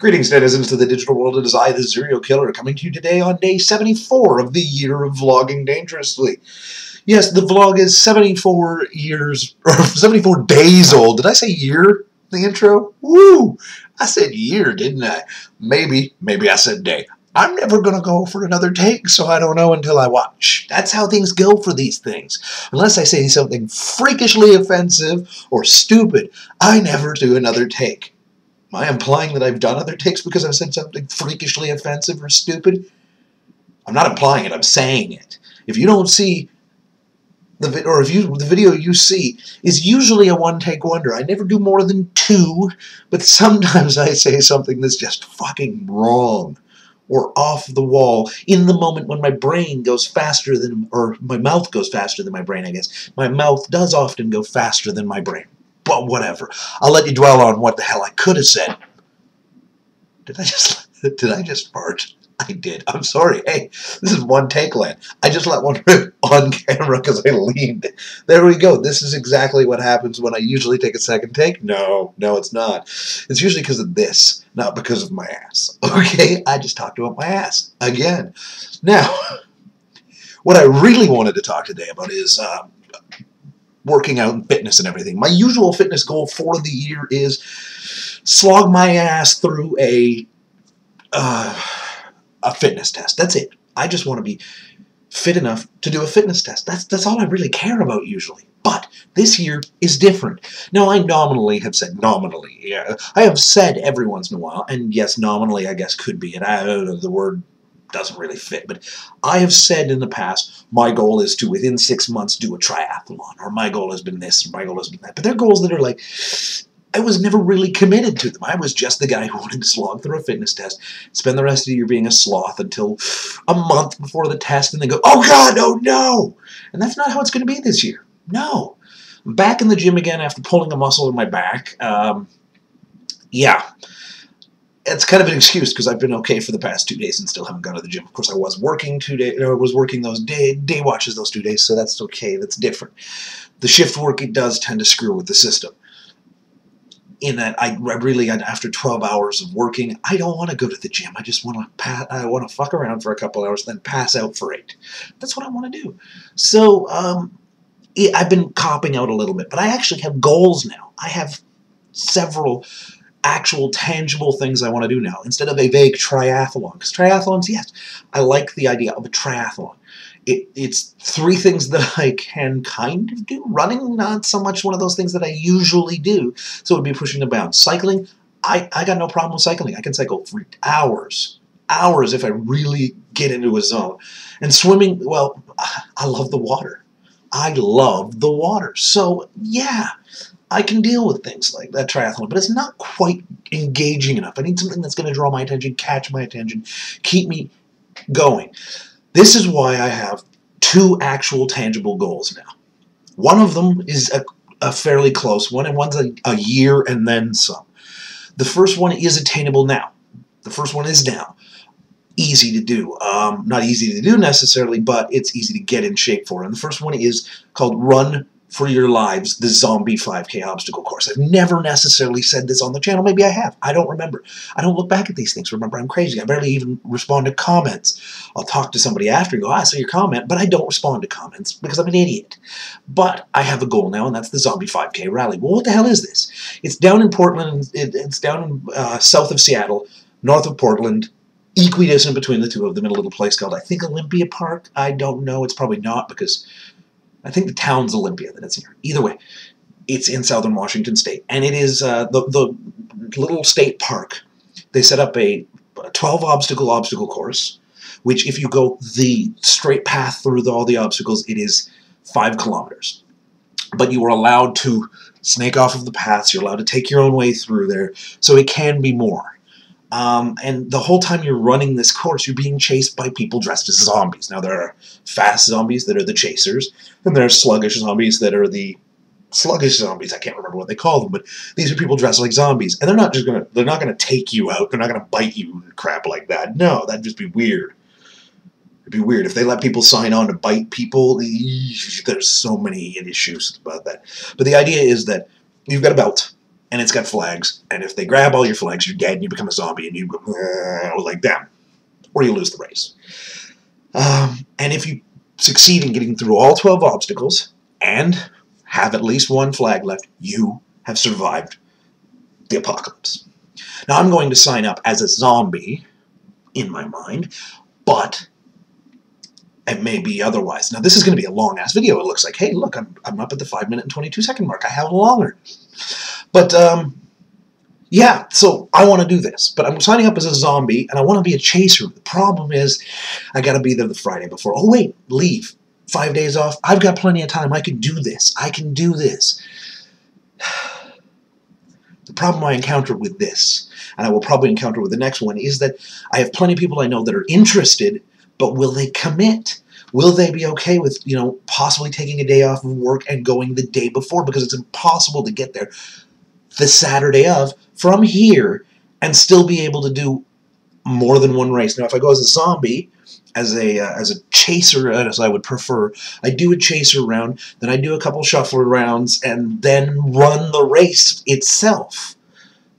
Greetings, netizens, to the digital world. It is I, the Serial Killer, coming to you today on day 74 of the year of vlogging dangerously. Yes, the vlog is 74 years, or 74 days old. Did I say year? The intro? Woo! I said year, didn't I? Maybe I said day. I'm never going to go for another take, so I don't know until I watch. That's how things go for these things. Unless I say something freakishly offensive or stupid, I never do another take. Am I implying that I've done other takes because I've said something freakishly offensive or stupid? I'm not implying it, I'm saying it. If you don't see the video you see is usually a one-take wonder. I never do more than 2, but sometimes I say something that's just fucking wrong or off the wall in the moment when my brain goes faster than, or my mouth goes faster than my brain, I guess. My mouth does often go faster than my brain. But whatever. I'll let you dwell on what the hell I could have said. Did I just fart? I did. I'm sorry. Hey, this is one take land. I just let one rip on camera because I leaned. There we go. This is exactly what happens when I usually take a second take. No, it's not. It's usually because of this, not because of my ass. Okay? I just talked about my ass. Again. Now, what I really wanted to talk today about is working out and fitness and everything. My usual fitness goal for the year is slog my ass through a fitness test. That's it. I just want to be fit enough to do a fitness test. That's all I really care about usually. But this year is different. Now, I nominally have said, yeah, I have said every once in a while, and yes, nominally I guess could be, and the word doesn't really fit, but I have said in the past, my goal is to, within 6 months, do a triathlon, or my goal has been this, or my goal has been that. But they're goals that are like, I was never really committed to them. I was just the guy who wanted to slog through a fitness test, spend the rest of the year being a sloth until a month before the test, and then go, oh God, oh no! And that's not how it's going to be this year. No. I'm back in the gym again after pulling a muscle in my back. Yeah. It's kind of an excuse because I've been okay for the past 2 days and still haven't gone to the gym. Of course, I was working 2 days, or was working those day watches those 2 days, so that's okay. That's different. The shift work, it does tend to screw with the system. In that, I really, after 12 hours of working, I don't want to go to the gym. I just want to fuck around for a couple hours, then pass out for 8. That's what I want to do. So, I've been copping out a little bit, but I actually have goals now. I have several actual tangible things I want to do now, instead of a vague triathlon. Because triathlons, yes, I like the idea of a triathlon. It's 3 things that I can kind of do. Running, not so much one of those things that I usually do, so it would be pushing the bounds. Cycling, I got no problem with cycling. I can cycle for hours if I really get into a zone. And swimming, well, I love the water. I love the water. So, yeah, I can deal with things like that triathlon, but it's not quite engaging enough. I need something that's going to draw my attention, catch my attention, keep me going. This is why I have 2 actual tangible goals now. One of them is a fairly close one, and one's a year and then some. The first one is attainable now. The first one is now. Easy to do. Not easy to do necessarily, but it's easy to get in shape for. And the first one is called Run for Your Lives, the Zombie 5K Obstacle Course. I've never necessarily said this on the channel. Maybe I have. I don't remember. I don't look back at these things. Remember, I'm crazy. I barely even respond to comments. I'll talk to somebody after and go, I saw your comment, but I don't respond to comments because I'm an idiot. But I have a goal now, and that's the Zombie 5K Rally. Well, what the hell is this? It's down in Portland. It's down in south of Seattle, north of Portland, equidistant between the two of them in a little place called, I think, Olympia Park. I don't know. It's probably not because I think the town's Olympia that it's near. Either way, it's in southern Washington State. And it is the little state park. They set up a 12-obstacle course, which if you go the straight path through all the obstacles, it is 5 kilometers. But you are allowed to snake off of the paths. You're allowed to take your own way through there. So it can be more. And the whole time you're running this course, you're being chased by people dressed as zombies. Now, there are fast zombies that are the chasers, and there are sluggish zombies that are the sluggish zombies. I can't remember what they call them, but these are people dressed like zombies. And they're not gonna take you out. They're not gonna bite you and crap like that. No, that'd just be weird. It'd be weird. If they let people sign on to bite people, there's so many issues about that. But the idea is that you've got a belt, and it's got flags, and if they grab all your flags, you're dead, and you become a zombie, and you go like that, or you lose the race. And if you succeed in getting through all 12 obstacles and have at least one flag left, you have survived the apocalypse. Now, I'm going to sign up as a zombie in my mind, but it may be otherwise. Now, this is going to be a long-ass video. It looks like, hey, look, I'm up at the 5-minute and 22-second mark. I have longer. But, yeah, so I want to do this. But I'm signing up as a zombie, and I want to be a chaser. The problem is I got to be there the Friday before. Oh, wait, leave. 5 days off. I've got plenty of time. I can do this. I can do this. The problem I encounter with this, and I will probably encounter with the next one, is that I have plenty of people I know that are interested, but will they commit? Will they be okay with, you know, possibly taking a day off of work and going the day before? Because it's impossible to get there the Saturday of from here and still be able to do more than one race. Now, if I go as a zombie, as a chaser, as I would prefer, I do a chaser round, then I do a couple shuffler rounds, and then run the race itself.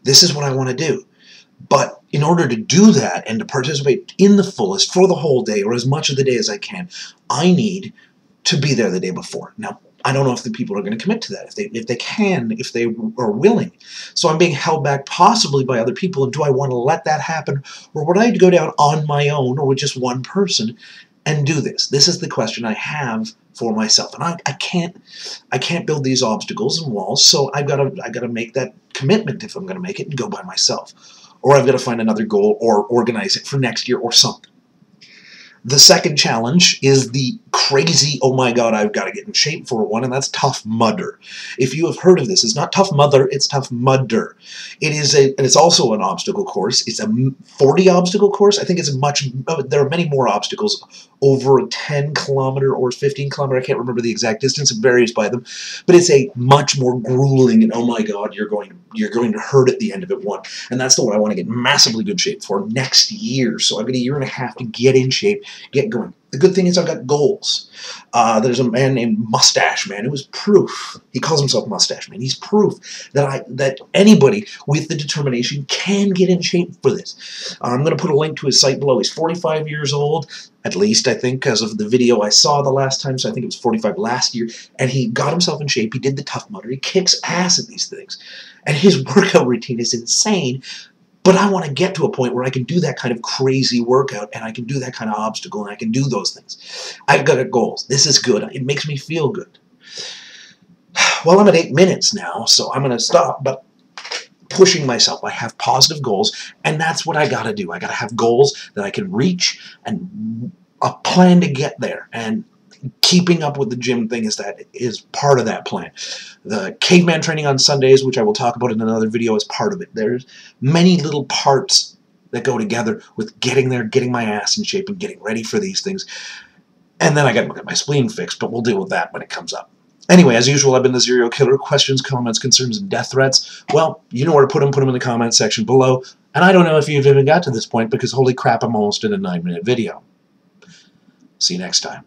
This is what I want to do. But in order to do that and to participate in the fullest for the whole day, or as much of the day as I can, I need to be there the day before. Now, I don't know if the people are going to commit to that, if they can, if they are willing. So I'm being held back possibly by other people, and do I want to let that happen, or would I go down on my own, or with just one person, and do this? This is the question I have for myself, and I can't build these obstacles and walls, so I've got to make that commitment if I'm going to make it and go by myself, or I've got to find another goal or organize it for next year or something. The second challenge is the crazy, oh my god, I've got to get in shape for one, and that's Tough Mudder. If you have heard of this, it's not Tough Mudder, it's Tough Mudder. And it's also an obstacle course. It's a 40 obstacle course. I think it's there are many more obstacles, over a 10-kilometer or 15-kilometer, I can't remember the exact distance, it varies by them, but it's a much more grueling, and oh my god, you're going to hurt at the end of it one. And that's the one I want to get massively good shape for next year. So I've got a year and a half to get in shape, get going. The good thing is I've got goals. There's a man named Mustache Man who is proof. He calls himself Mustache Man. He's proof that anybody with the determination can get in shape for this. I'm going to put a link to his site below. He's 45 years old, at least I think, because of the video I saw the last time. So I think it was 45 last year. And he got himself in shape. He did the Tough Mudder. He kicks ass at these things. And his workout routine is insane. But I want to get to a point where I can do that kind of crazy workout, and I can do that kind of obstacle, and I can do those things. I've got goals. This is good. It makes me feel good. Well, I'm at 8 minutes now, so I'm going to stop, but pushing myself. I have positive goals, and that's what I got to do. I got to have goals that I can reach and a plan to get there, and keeping up with the gym thing is part of that plan. The caveman training on Sundays, which I will talk about in another video, is part of it. There's many little parts that go together with getting there, getting my ass in shape, and getting ready for these things. And then I got to get my spleen fixed, but we'll deal with that when it comes up. Anyway, as usual, I've been the Serial Killer. Questions, comments, concerns, and death threats, well, you know where to put them in the comments section below. And I don't know if you've even got to this point, because holy crap, I'm almost in a 9-minute video. See you next time.